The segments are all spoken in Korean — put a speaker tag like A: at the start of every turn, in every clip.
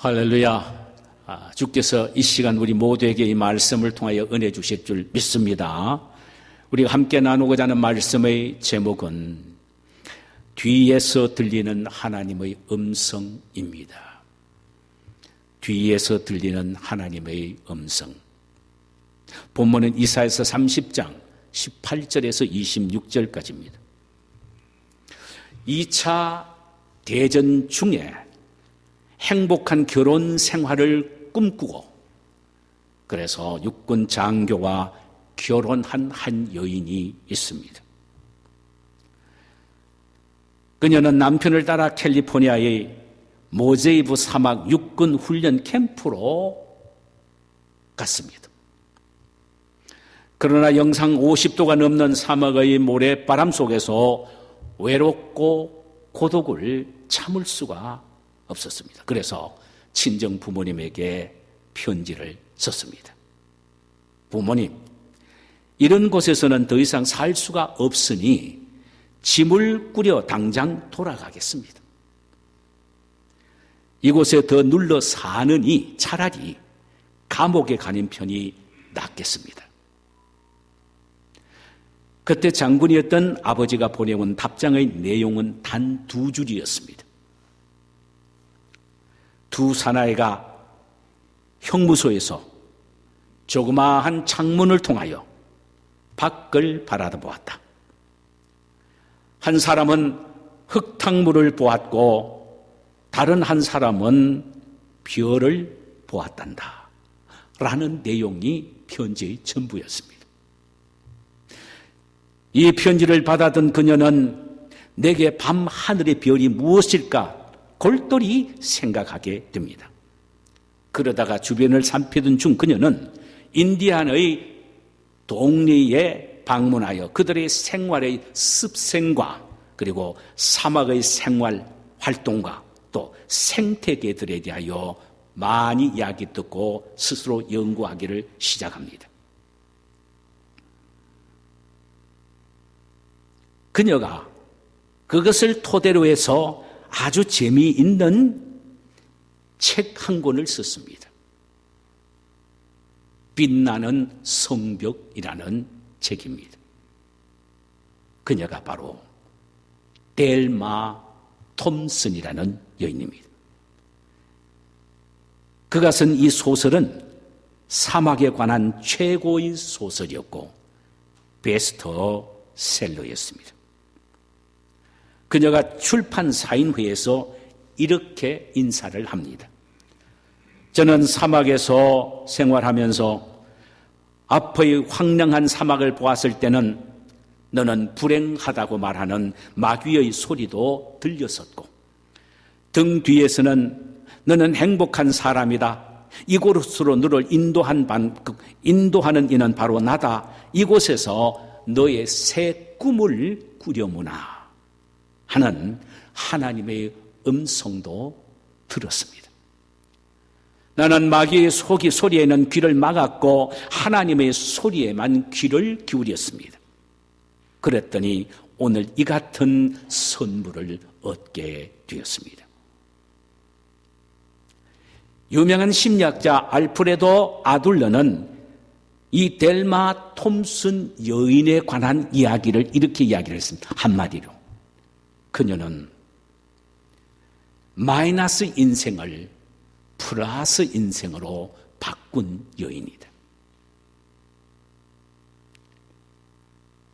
A: 할렐루야. 주께서 이 시간 우리 모두에게 이 말씀을 통하여 은혜 주실 줄 믿습니다. 우리가 함께 나누고자 하는 말씀의 제목은 뒤에서 들리는 하나님의 음성입니다. 뒤에서 들리는 하나님의 음성. 본문은 이사야서 30장 18절에서 26절까지입니다. 2차 대전 중에 행복한 결혼 생활을 꿈꾸고 그래서 육군 장교와 결혼한 한 여인이 있습니다. 그녀는 남편을 따라 캘리포니아의 모제이브 사막 육군 훈련 캠프로 갔습니다. 그러나 영상 50도가 넘는 사막의 모래바람 속에서 외롭고 고독을 참을 수가 없었습니다. 그래서 친정 부모님에게 편지를 썼습니다. 부모님, 이런 곳에서는 더 이상 살 수가 없으니 짐을 꾸려 당장 돌아가겠습니다. 이곳에 더 눌러 사느니 차라리 감옥에 가는 편이 낫겠습니다. 그때 장군이었던 아버지가 보내온 답장의 내용은 단 2줄이었습니다. 두 사나이가 형무소에서 조그마한 창문을 통하여 밖을 바라보았다. 한 사람은 흙탕물을 보았고 다른 한 사람은 별을 보았단다. 라는 내용이 편지의 전부였습니다. 이 편지를 받아든 그녀는 내게 밤 하늘의 별이 무엇일까 골똘히 생각하게 됩니다. 그러다가 주변을 살피던 중 그녀는 인디안의 동리에 방문하여 그들의 생활의 습생과 그리고 사막의 생활 활동과 또 생태계들에 대하여 많이 이야기 듣고 스스로 연구하기를 시작합니다. 그녀가 그것을 토대로 해서 아주 재미있는 책 한 권을 썼습니다. 빛나는 성벽이라는 책입니다. 그녀가 바로 델마 톰슨이라는 여인입니다. 그가 쓴 이 소설은 사막에 관한 최고의 소설이었고 베스트셀러였습니다. 그녀가 출판사인회에서 이렇게 인사를 합니다. 저는 사막에서 생활하면서 앞의 황량한 사막을 보았을 때는 너는 불행하다고 말하는 마귀의 소리도 들렸었고 등 뒤에서는 너는 행복한 사람이다. 이곳으로 너를 인도하는 이는 바로 나다. 이곳에서 너의 새 꿈을 꾸려무나 하는 하나님의 음성도 들었습니다. 나는 마귀의 소리에는 귀를 막았고 하나님의 소리에만 귀를 기울였습니다. 그랬더니 오늘 이 같은 선물을 얻게 되었습니다. 유명한 심리학자 알프레도 아둘러는 이 델마 톰슨 여인에 관한 이야기를 이렇게 이야기를 했습니다. 한마디로 그녀는 마이너스 인생을 플러스 인생으로 바꾼 여인이다.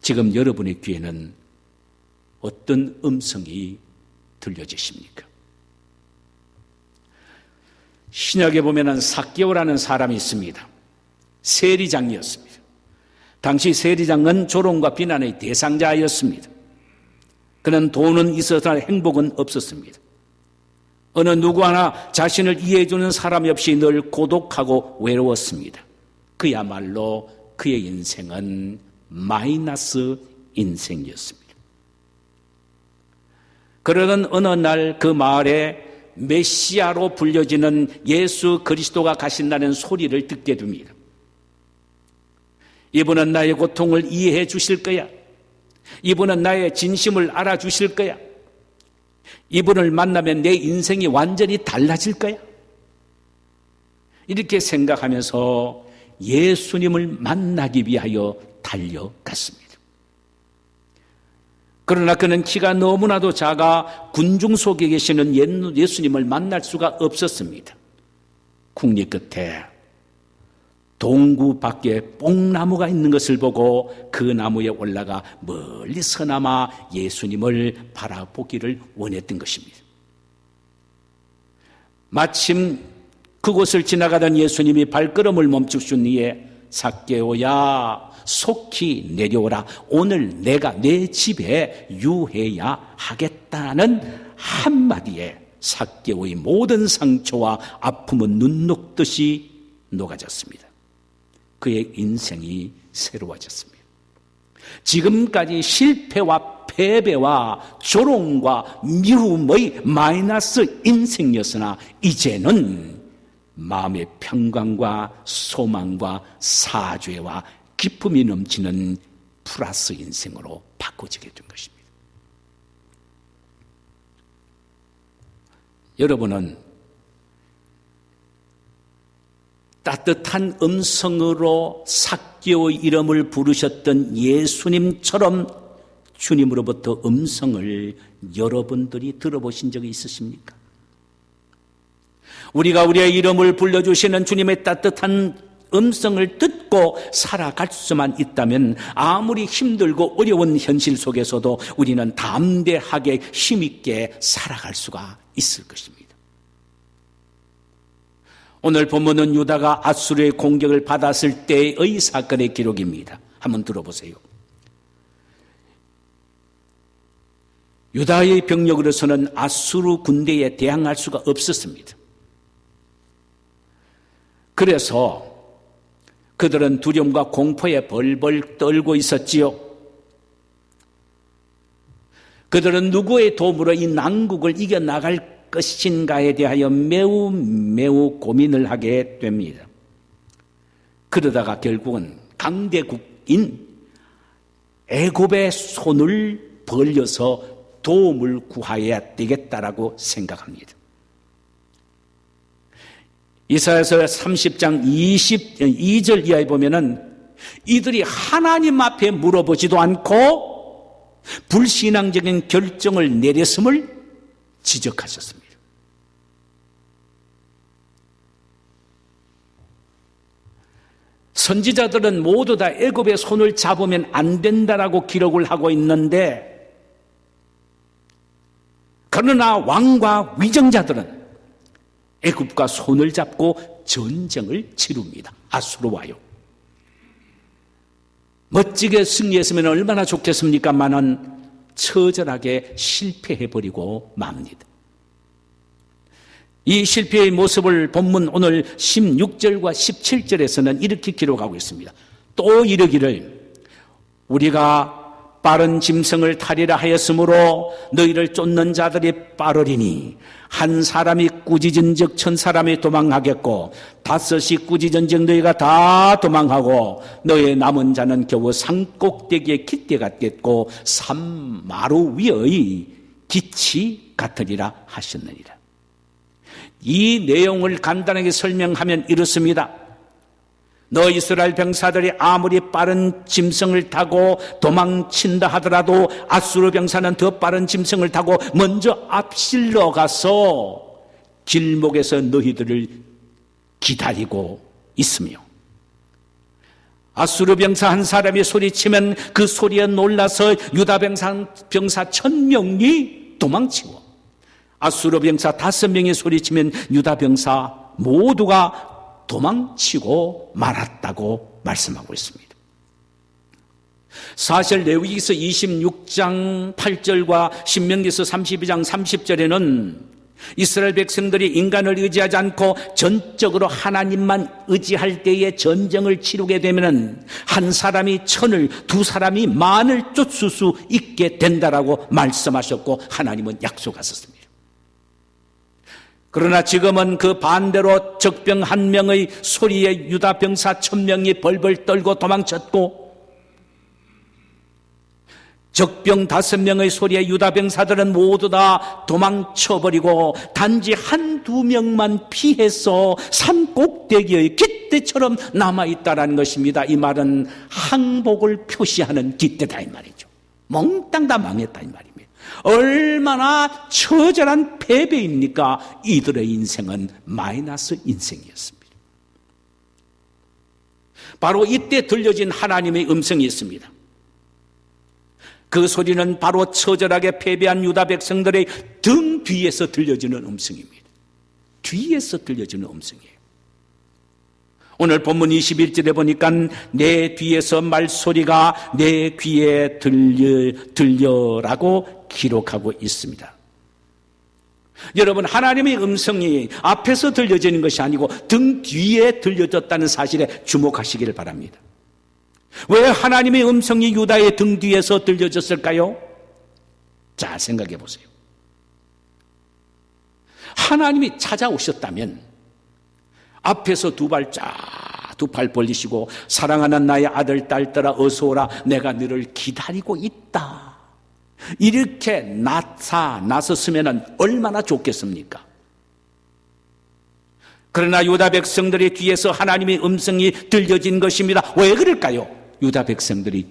A: 지금 여러분의 귀에는 어떤 음성이 들려지십니까? 신약에 보면은 삭개오라는 사람이 있습니다. 세리장이었습니다. 당시 세리장은 조롱과 비난의 대상자였습니다. 그는 돈은 있어서 행복은 없었습니다. 어느 누구 하나 자신을 이해해주는 사람이 없이 늘 고독하고 외로웠습니다. 그야말로 그의 인생은 마이너스 인생이었습니다. 그러던 어느 날 그 마을에 메시아로 불려지는 예수 그리스도가 가신다는 소리를 듣게 됩니다. 이분은 나의 고통을 이해해 주실 거야. 이분은 나의 진심을 알아주실 거야. 이분을 만나면 내 인생이 완전히 달라질 거야. 이렇게 생각하면서 예수님을 만나기 위하여 달려갔습니다. 그러나 그는 키가 너무나도 작아 군중 속에 계시는 예수님을 만날 수가 없었습니다. 국리 끝에 동구 밖에 뽕나무가 있는 것을 보고 그 나무에 올라가 멀리서나마 예수님을 바라보기를 원했던 것입니다. 마침 그곳을 지나가던 예수님이 발걸음을 멈추신 이에 삭개오야 속히 내려오라. 오늘 내가 내 집에 유해야 하겠다는 한마디에 삭개오의 모든 상처와 아픔은 눈 녹듯이 녹아졌습니다. 그의 인생이 새로워졌습니다. 지금까지 실패와 패배와 조롱과 미움의 마이너스 인생이었으나 이제는 마음의 평강과 소망과 사죄와 기쁨이 넘치는 플러스 인생으로 바꿔지게 된 것입니다. 여러분은 따뜻한 음성으로 삭개오의 이름을 부르셨던 예수님처럼 주님으로부터 음성을 여러분들이 들어보신 적이 있으십니까? 우리가 우리의 이름을 불러주시는 주님의 따뜻한 음성을 듣고 살아갈 수만 있다면 아무리 힘들고 어려운 현실 속에서도 우리는 담대하게 힘있게 살아갈 수가 있을 것입니다. 오늘 본문은 유다가 아수르의 공격을 받았을 때의 사건의 기록입니다. 한번 들어보세요. 유다의 병력으로서는 아수르 군대에 대항할 수가 없었습니다. 그래서 그들은 두려움과 공포에 벌벌 떨고 있었지요. 그들은 누구의 도움으로 이 난국을 이겨나갈 것인가에 대하여 매우 고민을 하게 됩니다. 그러다가 결국은 강대국인 애굽의 손을 벌려서 도움을 구해야 되겠다라고 생각합니다. 이사야서 30장 22절 이하에 보면은 이들이 하나님 앞에 물어보지도 않고 불신앙적인 결정을 내렸음을 지적하셨습니다. 선지자들은 모두 다 애굽의 손을 잡으면 안 된다라고 기록을 하고 있는데, 그러나 왕과 위정자들은 애굽과 손을 잡고 전쟁을 치릅니다. 아수르와요. 멋지게 승리했으면 얼마나 좋겠습니까마는 처절하게 실패해버리고 맙니다. 이 실패의 모습을 본문 오늘 16절과 17절에서는 이렇게 기록하고 있습니다. 또 이르기를 우리가 빠른 짐승을 타리라 하였으므로 너희를 쫓는 자들이 빠르리니 한 사람이 꾸짖은즉 1000사람이 도망하겠고 5이 꾸짖은즉 너희가 다 도망하고 너희의 남은 자는 겨우 산꼭대기의 깃대 같겠고 산마루 위의 빛이 같으리라 하셨느니라. 이 내용을 간단하게 설명하면 이렇습니다. 너 이스라엘 병사들이 아무리 빠른 짐승을 타고 도망친다 하더라도 아수르 병사는 더 빠른 짐승을 타고 먼저 앞실러 가서 길목에서 너희들을 기다리고 있으며 아수르 병사 한 사람이 소리치면 그 소리에 놀라서 유다 병사 1000명이 도망치고 아수르 병사 5명이 소리치면 유다 병사 모두가 도망치고 말았다고 말씀하고 있습니다. 사실 레위기서 26장 8절과 신명기서 32장 30절에는 이스라엘 백성들이 인간을 의지하지 않고 전적으로 하나님만 의지할 때에 전쟁을 치르게 되면 한 사람이 1000을 2사람이 10,000을 쫓을 수 있게 된다라고 말씀하셨고 하나님은 약속하셨습니다. 그러나 지금은 그 반대로 적병 1명의 소리에 유다 병사 1000명이 벌벌 떨고 도망쳤고 적병 5명의 소리에 유다 병사들은 모두 다 도망쳐버리고 단지 한두 명만 피해서 산 꼭대기의 깃대처럼 남아있다라는 것입니다. 이 말은 항복을 표시하는 깃대다 이 말이죠. 몽땅 다 망했다 이 말입니다. 얼마나 처절한 패배입니까? 이들의 인생은 마이너스 인생이었습니다. 바로 이때 들려진 하나님의 음성이 있습니다. 그 소리는 바로 처절하게 패배한 유다 백성들의 등 뒤에서 들려지는 음성입니다. 뒤에서 들려지는 음성이에요. 오늘 본문 21절에 보니까 내 뒤에서 말소리가 내 귀에 들려라고 기록하고 있습니다. 여러분, 하나님의 음성이 앞에서 들려지는 것이 아니고 등 뒤에 들려졌다는 사실에 주목하시기를 바랍니다. 왜 하나님의 음성이 유다의 등 뒤에서 들려졌을까요? 자, 생각해 보세요. 하나님이 찾아오셨다면 앞에서 두 팔 벌리시고 사랑하는 나의 아들 딸들아 어서 오라 내가 너를 기다리고 있다. 이렇게 나섰으면 얼마나 좋겠습니까? 그러나 유다 백성들의 뒤에서 하나님의 음성이 들려진 것입니다. 왜 그럴까요? 유다 백성들이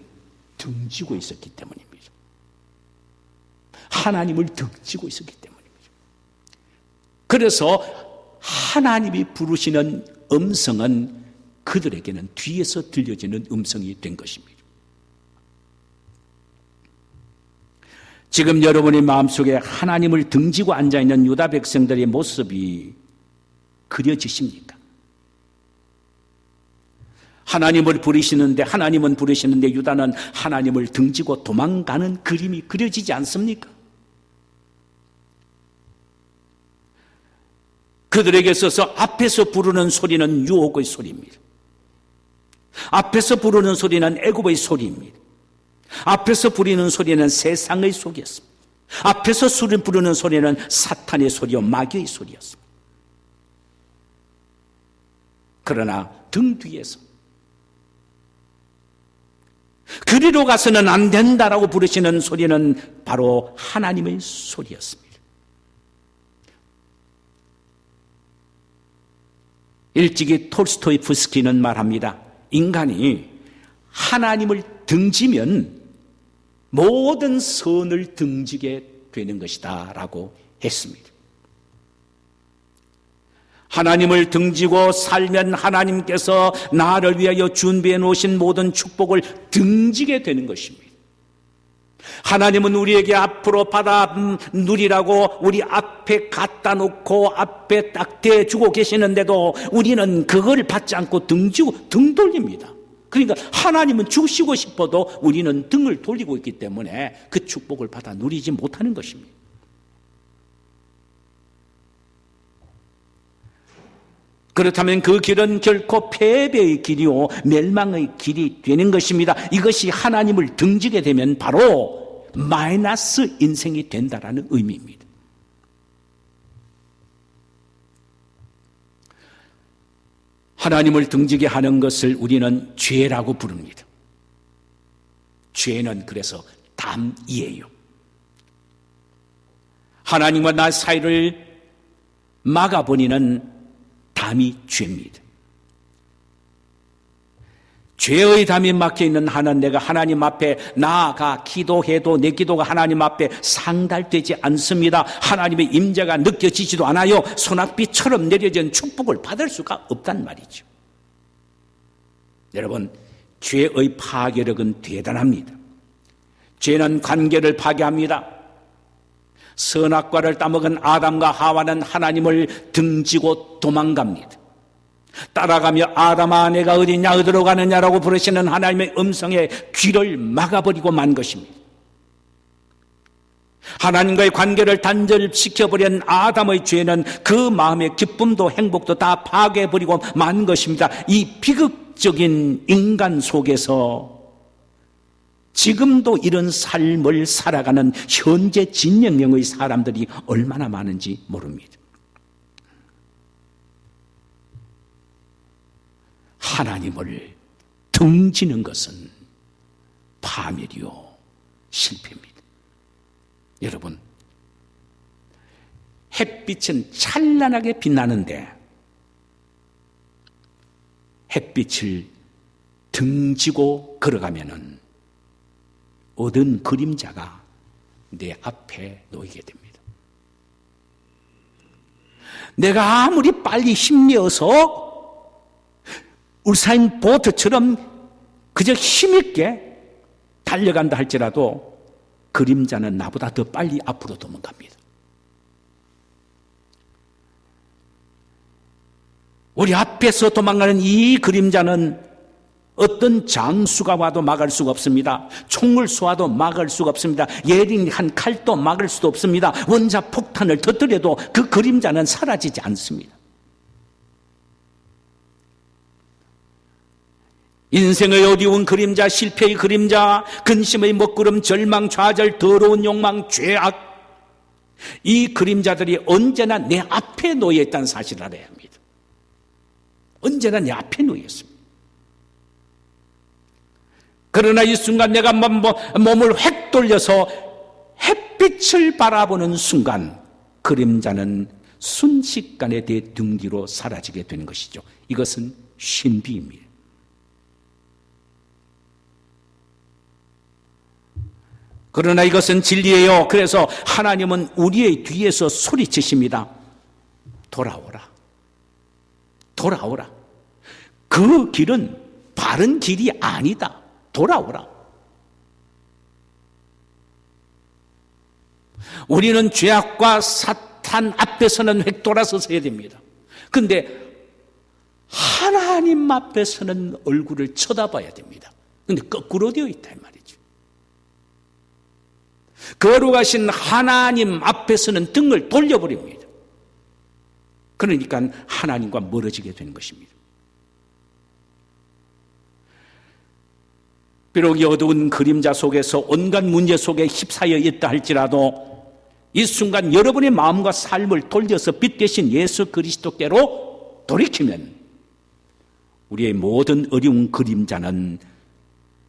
A: 등지고 있었기 때문입니다. 하나님을 등지고 있었기 때문입니다. 그래서 하나님이 부르시는 음성은 그들에게는 뒤에서 들려지는 음성이 된 것입니다. 지금 여러분의 마음속에 하나님을 등지고 앉아있는 유다 백성들의 모습이 그려지십니까? 하나님은 부르시는데 유다는 하나님을 등지고 도망가는 그림이 그려지지 않습니까? 그들에게 있어서 앞에서 부르는 소리는 유혹의 소리입니다. 앞에서 부르는 소리는 애굽의 소리입니다. 앞에서 부르는 소리는 세상의 소리였습니다. 앞에서 부르는 소리는 사탄의 소리요 마귀의 소리였습니다. 그러나 등 뒤에서 그리로 가서는 안 된다라고 부르시는 소리는 바로 하나님의 소리였습니다. 일찍이 톨스토이프스키는 말합니다. 인간이 하나님을 등지면 모든 선을 등지게 되는 것이다 라고 했습니다. 하나님을 등지고 살면 하나님께서 나를 위하여 준비해 놓으신 모든 축복을 등지게 되는 것입니다. 하나님은 우리에게 앞으로 받아 누리라고 우리 앞에 갖다 놓고 앞에 딱 대주고 계시는데도 우리는 그걸 받지 않고 등 돌립니다. 그러니까 하나님은 주시고 싶어도 우리는 등을 돌리고 있기 때문에 그 축복을 받아 누리지 못하는 것입니다. 그렇다면 그 길은 결코 패배의 길이요 멸망의 길이 되는 것입니다. 이것이 하나님을 등지게 되면 바로 마이너스 인생이 된다라는 의미입니다. 하나님을 등지게 하는 것을 우리는 죄라고 부릅니다. 죄는 그래서 담이에요. 하나님과 나 사이를 막아버리는 담이 죄입니다. 죄의 담이 막혀있는 하나는 내가 하나님 앞에 나아가 기도해도 내 기도가 하나님 앞에 상달되지 않습니다. 하나님의 임재가 느껴지지도 않아요. 소낙비처럼 내려진 축복을 받을 수가 없단 말이죠. 여러분, 죄의 파괴력은 대단합니다. 죄는 관계를 파괴합니다. 선악과를 따먹은 아담과 하와는 하나님을 등지고 도망갑니다. 따라가며 아담아 내가 어디냐 어디로 가느냐라고 부르시는 하나님의 음성에 귀를 막아버리고 만 것입니다. 하나님과의 관계를 단절시켜버린 아담의 죄는 그 마음의 기쁨도 행복도 다 파괴해버리고 만 것입니다. 이 비극적인 인간 속에서 지금도 이런 삶을 살아가는 현재 진영령의 사람들이 얼마나 많은지 모릅니다. 하나님을 등지는 것은 파멸이요 실패입니다. 여러분, 햇빛은 찬란하게 빛나는데 햇빛을 등지고 걸어가면은 어두운 그림자가 내 앞에 놓이게 됩니다. 내가 아무리 빨리 힘내어서 우사인 볼트처럼 그저 힘있게 달려간다 할지라도 그림자는 나보다 더 빨리 앞으로 도망갑니다. 우리 앞에서 도망가는 이 그림자는 어떤 장수가 와도 막을 수가 없습니다. 총을 쏘아도 막을 수가 없습니다. 예린 한 칼도 막을 수도 없습니다. 원자 폭탄을 터뜨려도 그 그림자는 사라지지 않습니다. 인생의 어려운 그림자, 실패의 그림자, 근심의 먹구름, 절망, 좌절, 더러운 욕망, 죄악, 이 그림자들이 언제나 내 앞에 놓여 있다는 사실을 알아야 합니다. 언제나 내 앞에 놓여 있습니다. 그러나 이 순간 내가 몸을 획 돌려서 햇빛을 바라보는 순간 그림자는 순식간에 내 등 뒤로 사라지게 되는 것이죠. 이것은 신비입니다. 그러나 이것은 진리예요. 그래서 하나님은 우리의 뒤에서 소리치십니다. 돌아오라. 돌아오라. 그 길은 바른 길이 아니다. 돌아오라. 우리는 죄악과 사탄 앞에서는 획 돌아서서야 됩니다. 그런데 하나님 앞에서는 얼굴을 쳐다봐야 됩니다. 그런데 거꾸로 되어 있다 이 말이죠. 거룩하신 하나님 앞에서는 등을 돌려버립니다. 그러니까 하나님과 멀어지게 되는 것입니다. 비록 이 어두운 그림자 속에서 온갖 문제 속에 휩싸여 있다 할지라도 이 순간 여러분의 마음과 삶을 돌려서 빛 대신 예수 그리스도께로 돌이키면 우리의 모든 어려운 그림자는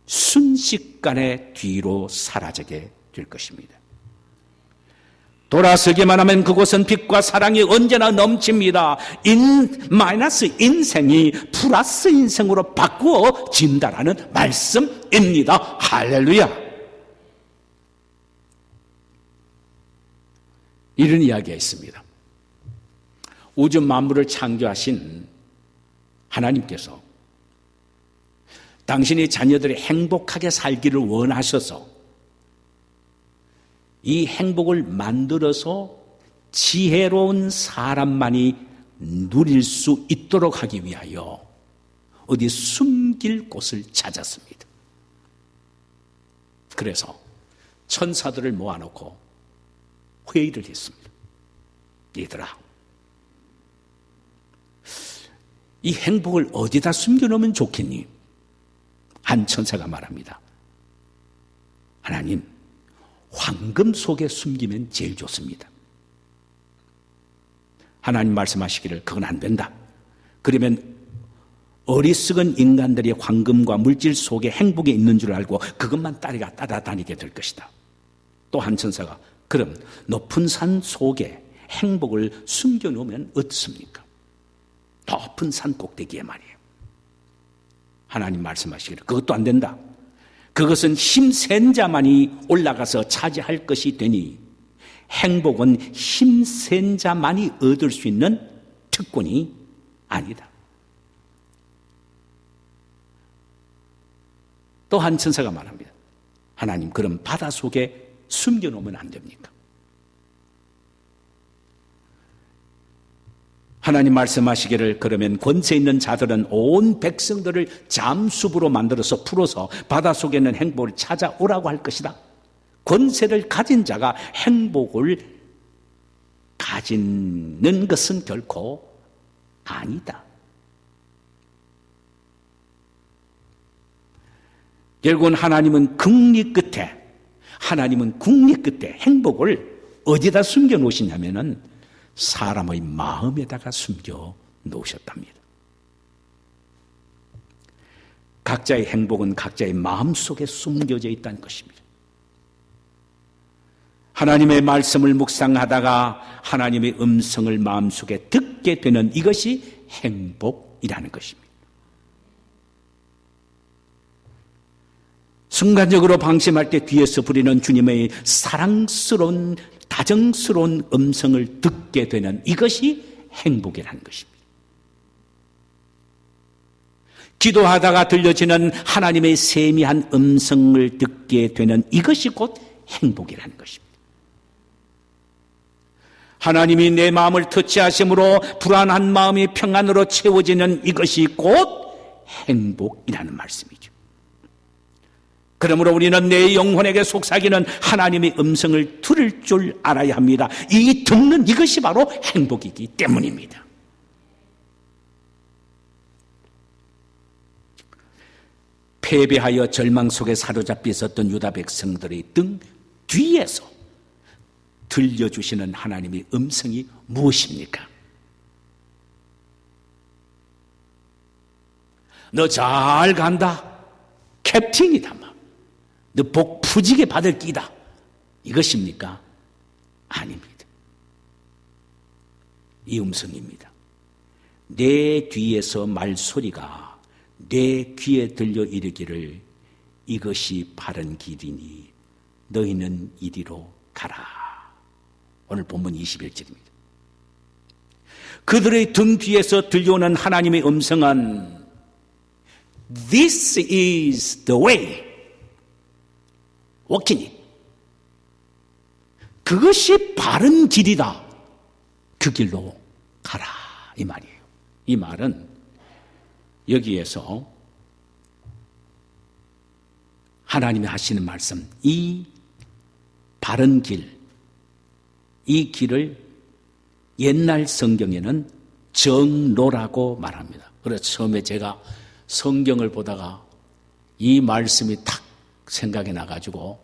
A: 순식간에 뒤로 사라지게 될 것입니다. 돌아서기만 하면 그곳은 빛과 사랑이 언제나 넘칩니다. 마이너스 인생이 플러스 인생으로 바꾸어진다라는 말씀입니다. 할렐루야. 이런 이야기가 있습니다. 우주 만물을 창조하신 하나님께서 당신의 자녀들이 행복하게 살기를 원하셔서 이 행복을 만들어서 지혜로운 사람만이 누릴 수 있도록 하기 위하여 어디 숨길 곳을 찾았습니다. 그래서 천사들을 모아놓고 회의를 했습니다. 얘들아, 이 행복을 어디다 숨겨놓으면 좋겠니? 한 천사가 말합니다. 하나님, 황금 속에 숨기면 제일 좋습니다. 하나님 말씀하시기를 그건 안 된다. 그러면 어리석은 인간들이 황금과 물질 속에 행복이 있는 줄 알고 그것만 따라다니게 될 것이다. 또 한 천사가 그럼 높은 산 속에 행복을 숨겨놓으면 어떻습니까? 높은 산 꼭대기에 말이에요. 하나님 말씀하시기를 그것도 안 된다. 그것은 힘센 자만이 올라가서 차지할 것이 되니 행복은 힘센 자만이 얻을 수 있는 특권이 아니다. 또 한 천사가 말합니다. 하나님, 그럼 바다 속에 숨겨놓으면 안 됩니까? 하나님 말씀하시기를 그러면 권세 있는 자들은 온 백성들을 잠수부로 만들어서 풀어서 바닷속에 있는 행복을 찾아오라고 할 것이다. 권세를 가진 자가 행복을 가지는 것은 결코 아니다. 결국은 하나님은 국리 끝에 행복을 어디다 숨겨 놓으시냐면은 사람의 마음에다가 숨겨 놓으셨답니다. 각자의 행복은 각자의 마음 속에 숨겨져 있다는 것입니다. 하나님의 말씀을 묵상하다가 하나님의 음성을 마음속에 듣게 되는 이것이 행복이라는 것입니다. 순간적으로 방심할 때 뒤에서 부리는 주님의 사랑스러운 다정스러운 음성을 듣게 되는 이것이 행복이라는 것입니다. 기도하다가 들려지는 하나님의 세미한 음성을 듣게 되는 이것이 곧 행복이라는 것입니다. 하나님이 내 마음을 터치하심으로 불안한 마음이 평안으로 채워지는 이것이 곧 행복이라는 말씀이죠. 그러므로 우리는 내 영혼에게 속삭이는 하나님의 음성을 들을 줄 알아야 합니다. 이 듣는 이것이 바로 행복이기 때문입니다. 패배하여 절망 속에 사로잡혀 있었던 유다 백성들의 등 뒤에서 들려주시는 하나님의 음성이 무엇입니까? 너 잘 간다. 캡틴이다. 너 복 푸지게 받을 끼다. 이것입니까? 아닙니다. 이 음성입니다. 내 뒤에서 말소리가 내 귀에 들려 이르기를 이것이 바른 길이니 너희는 이리로 가라. 오늘 본문 21절입니다. 그들의 등 뒤에서 들려오는 하나님의 음성은 This is the way. walking it. 그것이 바른 길이다. 그 길로 가라. 이 말이에요. 이 말은 여기에서 하나님이 하시는 말씀, 이 바른 길, 이 길을 옛날 성경에는 정로라고 말합니다. 그래서 처음에 제가 성경을 보다가 이 말씀이 탁 생각이 나가지고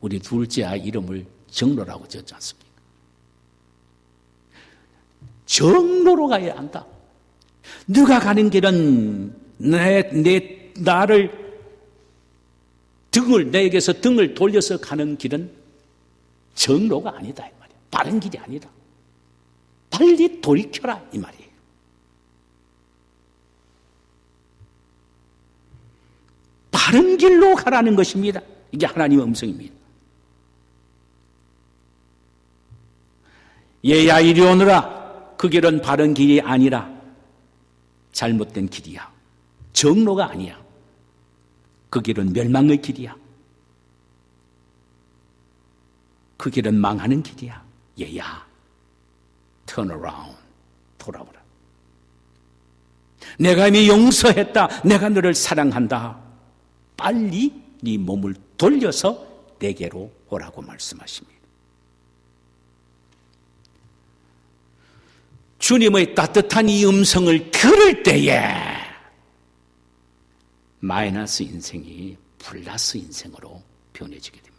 A: 우리 둘째 아이 이름을 정로라고 지었지 않습니까? 정로로 가야 한다. 네가 가는 길은 내게서 등을 돌려서 가는 길은 정로가 아니다 이 말이야. 바른 길이 아니다. 빨리 돌이켜라 이 말이에요. 바른 길로 가라는 것입니다. 이게 하나님의 음성입니다. 얘야 이리 오너라. 그 길은 바른 길이 아니라 잘못된 길이야. 정로가 아니야. 그 길은 멸망의 길이야. 그 길은 망하는 길이야. 얘야 turn around. 돌아오라. 내가 이미 용서했다. 내가 너를 사랑한다. 빨리 네 몸을 돌려서 내게로 오라고 말씀하십니다. 주님의 따뜻한 이 음성을 들을 때에 마이너스 인생이 플러스 인생으로 변해지게 됩니다.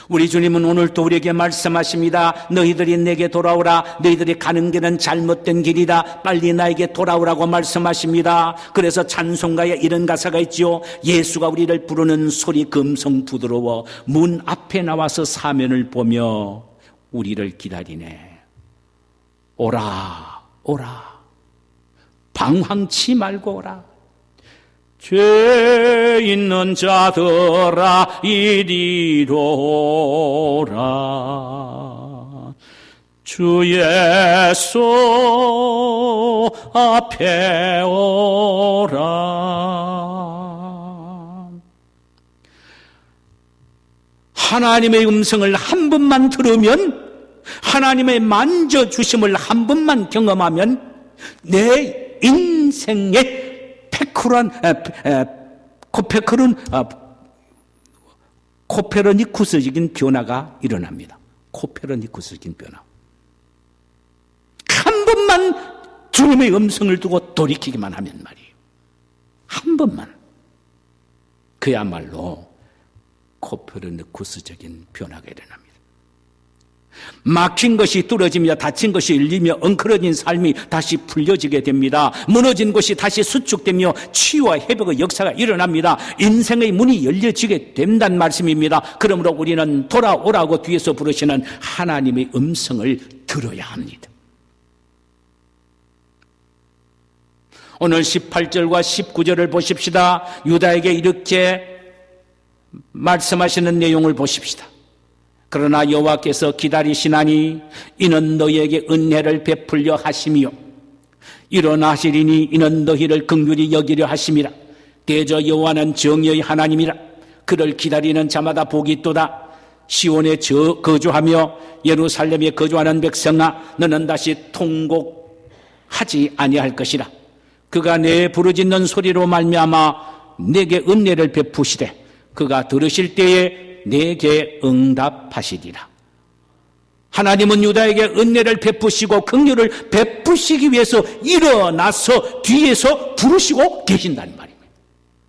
A: 우리 주님은 오늘 또 우리에게 말씀하십니다. 너희들이 내게 돌아오라. 너희들이 가는 길은 잘못된 길이다. 빨리 나에게 돌아오라고 말씀하십니다. 그래서 찬송가에 이런 가사가 있지요. 예수가 우리를 부르는 소리 금성 부드러워 문 앞에 나와서 사면을 보며 우리를 기다리네. 오라 오라 방황치 말고 오라. 죄 있는 자들아 이리로 오라. 주 예수 앞에 오라. 하나님의 음성을 한 번만 들으면, 하나님의 만져주심을 한 번만 경험하면 내 인생의 코페르니쿠스적인 변화가 일어납니다. 코페르니쿠스적인 변화. 한 번만 주님의 음성을 두고 돌이키기만 하면 말이에요. 한 번만. 그야말로 코페르니쿠스적인 변화가 일어납니다. 막힌 것이 뚫어지며 닫힌 것이 열리며 엉클어진 삶이 다시 풀려지게 됩니다. 무너진 것이 다시 수축되며 치유와 회복의 역사가 일어납니다. 인생의 문이 열려지게 된다는 말씀입니다. 그러므로 우리는 돌아오라고 뒤에서 부르시는 하나님의 음성을 들어야 합니다. 오늘 18절과 19절을 보십시다. 유다에게 이렇게 말씀하시는 내용을 보십시다. 그러나 여호와께서 기다리시나니 이는 너희에게 은혜를 베풀려 하심이요 일어나시리니 이는 너희를 긍휼히 여기려 하심이라. 대저 여호와는 정의의 하나님이라. 그를 기다리는 자마다 복이 있도다. 시온에 거주하며 예루살렘에 거주하는 백성아, 너는 다시 통곡하지 아니할 것이라. 그가 내 부르짖는 소리로 말미암아 내게 은혜를 베푸시되 그가 들으실 때에 내게 응답하시리라. 하나님은 유다에게 은혜를 베푸시고 긍휼을 베푸시기 위해서 일어나서 뒤에서 부르시고 계신다는 말입니다.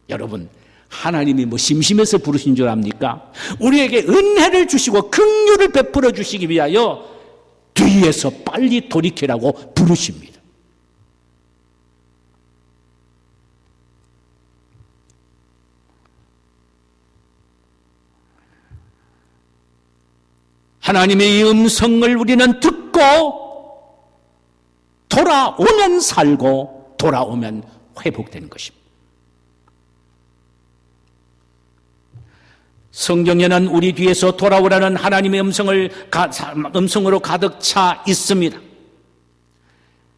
A: 여러분, 하나님이 뭐 심심해서 부르신 줄 압니까? 우리에게 은혜를 주시고 긍휼을 베풀어 주시기 위하여 뒤에서 빨리 돌이키라고 부르십니다. 하나님의 이 음성을 우리는 듣고 돌아오면 살고 돌아오면 회복되는 것입니다. 성경에는 우리 뒤에서 돌아오라는 하나님의 음성으로 가득 차 있습니다.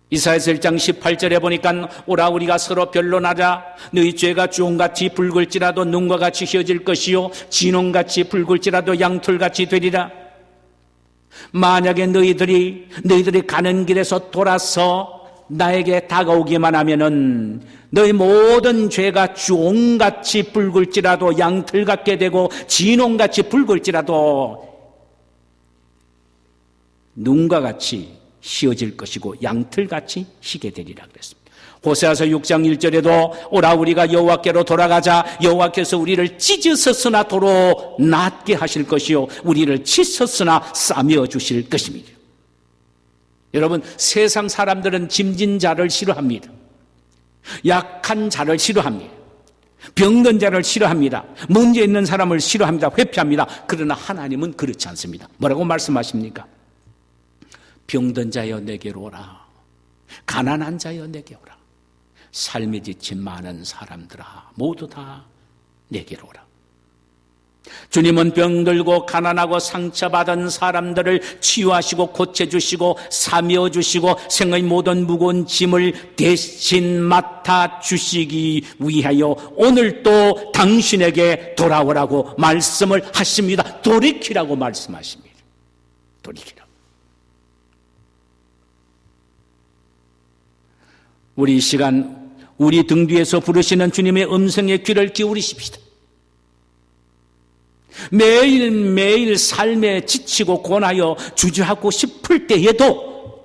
A: 이사야서 1장 18절에 보니까 오라 우리가 서로 변론하자. 너희 죄가 주홍같이 붉을지라도 눈과 같이 휘어질 것이요 진홍같이 붉을지라도 양털같이 되리라. 만약에 너희들이 가는 길에서 돌아서 나에게 다가오기만 하면은 너희 모든 죄가 주홍같이 붉을지라도 양털 같게 되고 진홍같이 붉을지라도 눈과 같이 휘어질 것이고 양털같이 희게 되리라 그랬습니다. 호세아서 6장 1절에도 오라 우리가 여호와께로 돌아가자. 여호와께서 우리를 찢으셨으나 도로 낫게 하실 것이요 우리를 치셨으나 싸매어 주실 것입니다. 여러분, 세상 사람들은 짐진 자를 싫어합니다. 약한 자를 싫어합니다. 병든 자를 싫어합니다. 문제 있는 사람을 싫어합니다. 회피합니다. 그러나 하나님은 그렇지 않습니다. 뭐라고 말씀하십니까? 병든 자여 내게로 오라. 가난한 자여 내게 오라. 삶에 지친 많은 사람들아 모두 다 내게로 오라. 주님은 병들고 가난하고 상처받은 사람들을 치유하시고 고쳐주시고 사며주시고 생의 모든 무거운 짐을 대신 맡아주시기 위하여 오늘 또 당신에게 돌아오라고 말씀을 하십니다. 돌이키라고 말씀하십니다. 돌이키라고. 우리 이 시간 우리 등 뒤에서 부르시는 주님의 음성에 귀를 기울이십시다. 매일매일 삶에 지치고 고나여 주저하고 싶을 때에도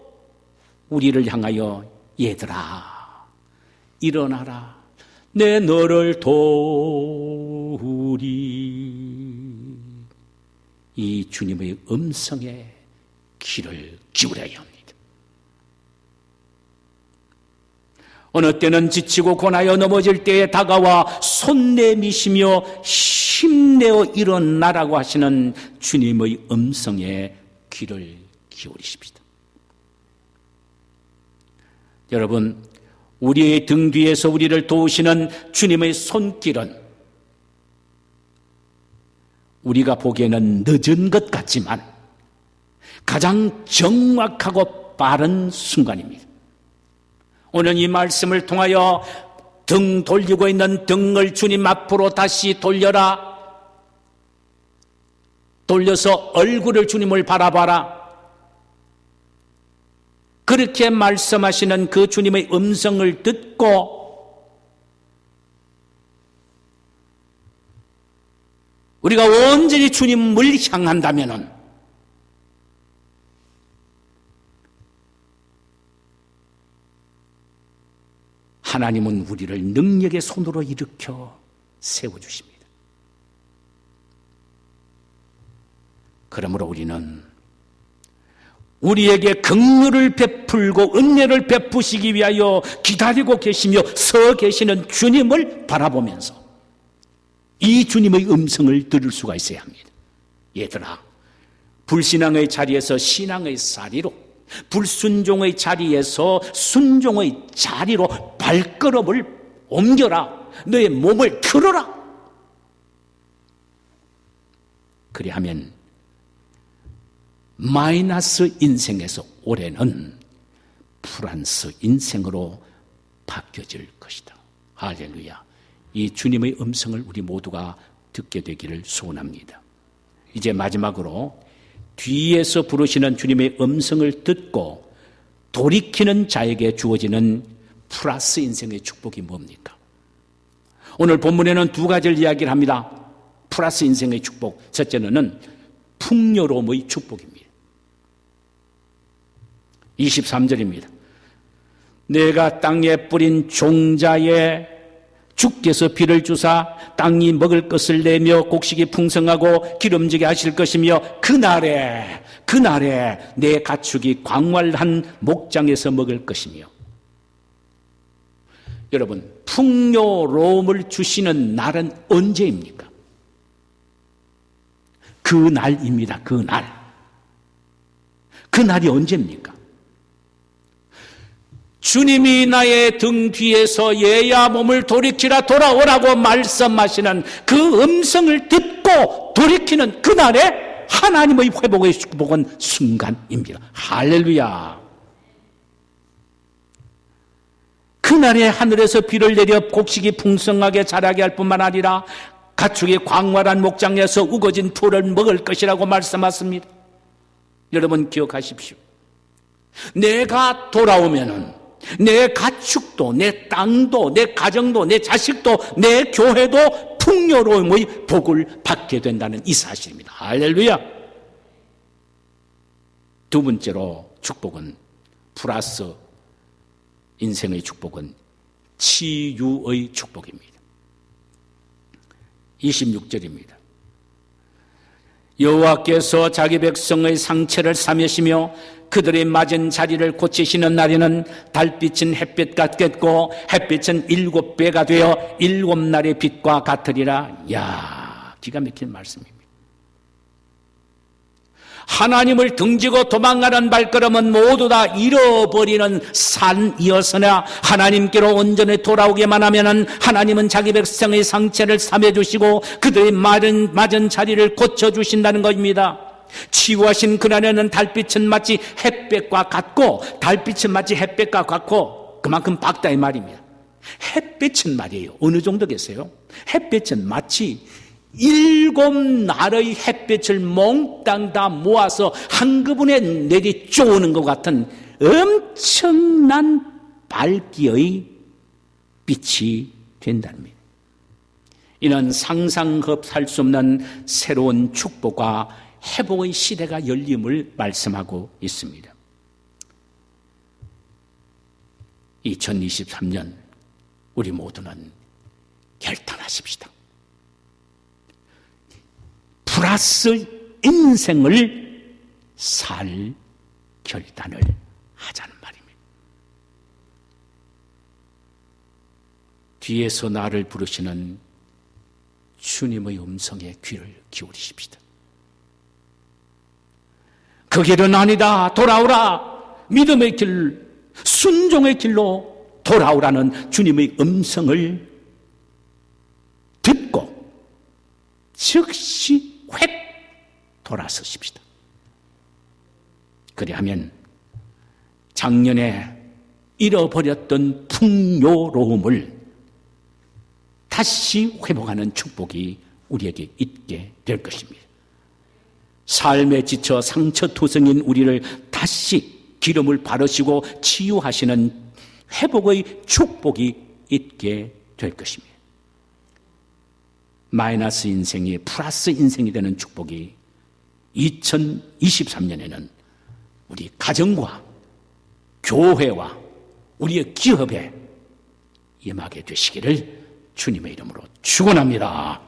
A: 우리를 향하여 얘들아 일어나라 내 너를 도우리 이 주님의 음성에 귀를 기울여야 합니다. 어느 때는 지치고 고나여 넘어질 때에 다가와 손 내미시며 힘내어 일어나라고 하시는 주님의 음성에 귀를 기울이십시다. 여러분, 우리의 등 뒤에서 우리를 도우시는 주님의 손길은 우리가 보기에는 늦은 것 같지만 가장 정확하고 빠른 순간입니다. 오늘 이 말씀을 통하여 등 돌리고 있는 등을 주님 앞으로 다시 돌려라. 돌려서 얼굴을 주님을 바라봐라. 그렇게 말씀하시는 그 주님의 음성을 듣고 우리가 온전히 주님을 향한다면은 하나님은 우리를 능력의 손으로 일으켜 세워주십니다. 그러므로 우리는 우리에게 긍휼을 베풀고 은혜를 베푸시기 위하여 기다리고 계시며 서 계시는 주님을 바라보면서 이 주님의 음성을 들을 수가 있어야 합니다. 얘들아, 불신앙의 자리에서 신앙의 자리로, 불순종의 자리에서 순종의 자리로 발걸음을 옮겨라. 너의 몸을 틀어라. 그리하면 마이너스 인생에서 올해는 플러스 인생으로 바뀌어질 것이다. 할렐루야. 이 주님의 음성을 우리 모두가 듣게 되기를 소원합니다. 이제 마지막으로 뒤에서 부르시는 주님의 음성을 듣고 돌이키는 자에게 주어지는 플러스 인생의 축복이 뭡니까? 오늘 본문에는 두 가지를 이야기를 합니다. 플러스 인생의 축복. 첫째는 풍요로움의 축복입니다. 23절입니다. 내가 땅에 뿌린 종자에 주께서 비를 주사 땅이 먹을 것을 내며 곡식이 풍성하고 기름지게 하실 것이며 그날에 내 가축이 광활한 목장에서 먹을 것이며. 여러분, 풍요로움을 주시는 날은 언제입니까? 그날입니다. 그날이 언제입니까? 주님이 나의 등 뒤에서 얘야 몸을 돌이키라 돌아오라고 말씀하시는 그 음성을 듣고 돌이키는 그날에 하나님의 회복의 축복은 순간입니다. 할렐루야. 그날에 하늘에서 비를 내려 곡식이 풍성하게 자라게 할 뿐만 아니라 가축이 광활한 목장에서 우거진 풀을 먹을 것이라고 말씀하십니다. 여러분 기억하십시오. 내가 돌아오면은 내 가축도, 내 땅도, 내 가정도, 내 자식도, 내 교회도 풍요로움의 복을 받게 된다는 이 사실입니다. 할렐루야. 두 번째로 축복은 플러스 인생의 축복은 치유의 축복입니다. 26절입니다. 여호와께서 자기 백성의 상처를 사매시며 그들의 맞은 자리를 고치시는 날에는 달빛은 햇빛 같겠고 햇빛은 7배가 되어 7날의 빛과 같으리라. 야, 기가 막힌 말씀입니다. 하나님을 등지고 도망가는 발걸음은 모두 다 잃어버리는 산이었으나 하나님께로 온전히 돌아오게만 하면은 하나님은 자기 백성의 상처를 삼해주시고 그들의 맞은 자리를 고쳐주신다는 것입니다. 치유하신 그날에는 달빛은 마치 햇볕과 같고 그만큼 밝다 이 말입니다. 햇빛은 말이에요. 어느 정도겠어요? 햇빛은 마치 7날의 햇빛을 몽땅 다 모아서 한꺼번에 내리 쪼는 것 같은 엄청난 밝기의 빛이 된답니다. 이는 상상할 수 없는 새로운 축복과 회복의 시대가 열림을 말씀하고 있습니다. 2023년 우리 모두는 결단하십시다. 플러스 인생을 살 결단을 하자는 말입니다. 뒤에서 나를 부르시는 주님의 음성에 귀를 기울이십시다. 그 길은 아니다. 돌아오라. 믿음의 길, 순종의 길로 돌아오라는 주님의 음성을 듣고 즉시 획 돌아서십시다. 그리하면 작년에 잃어버렸던 풍요로움을 다시 회복하는 축복이 우리에게 있게 될 것입니다. 삶에 지쳐 상처투성인 우리를 다시 기름을 바르시고 치유하시는 회복의 축복이 있게 될 것입니다. 마이너스 인생이 플러스 인생이 되는 축복이 2023년에는 우리 가정과 교회와 우리의 기업에 임하게 되시기를 주님의 이름으로 축원합니다.